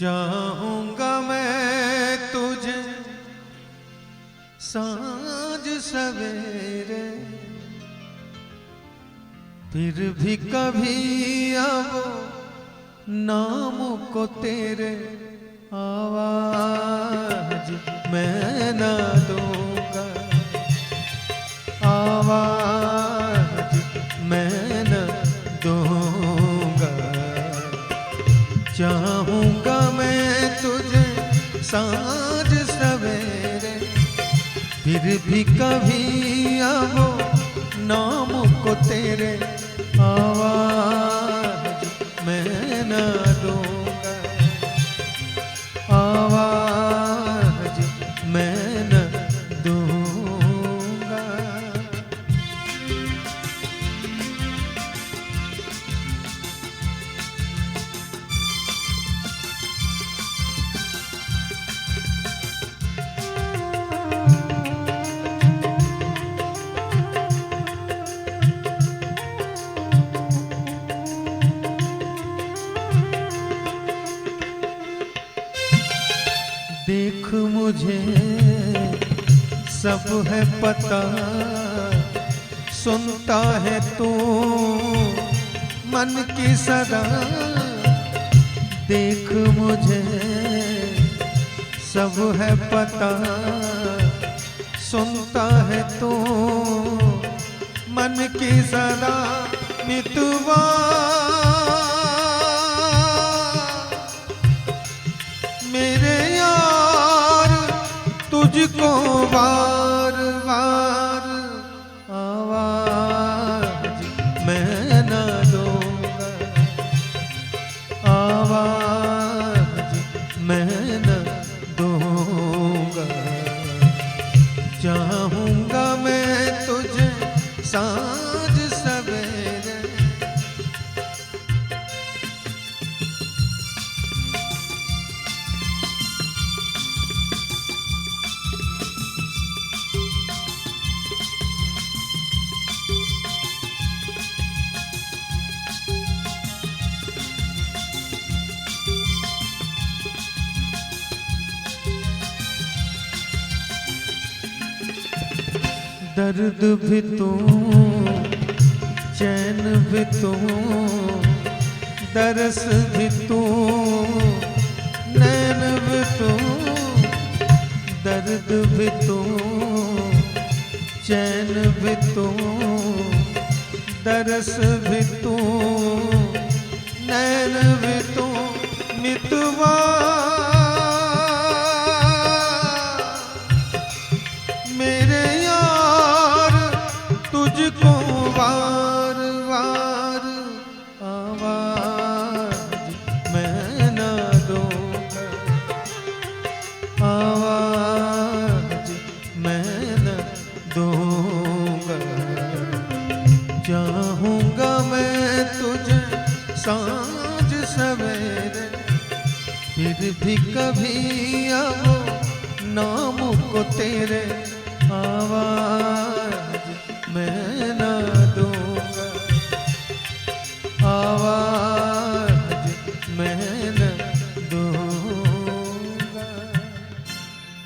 चाहूंगा मैं तुझे सांझ सवेरे, फिर भी कभी अब नाम को तेरे आवाज मैं न दूंगा, आवाज मैं न दूंगा। चाहूंगा मैं तुझे सांझ सवेरे, फिर भी कभी अब नाम को तेरे आवाज मैं न दूंगा, आवाज मैं न दूंगा। देख मुझे सब है पता, सुनता है तू मन की सदा। देख मुझे सब है पता, सुनता है तू मन की सदा। मितवा मेरे यार तुझको बार बार आवाज मैं न दूंगा, आवाज मैं न दूंगा। चाहूंगा मैं तुझे सांझ सवेरे, दर्द भी तू चैन भी तू, दरस भी तू नैन भी तू। दर्द भी तू चैन भी तू, दरस भी तू नैन भी तू। मितवा मेरे यार तुझको बार बार आवाज मैं न दूंगा, आवाज मैं न दूंगा। चाहूंगा मैं तुझे सांझ सवेरे, फिर भी कभी अब नाम को तेरे आवाज मैं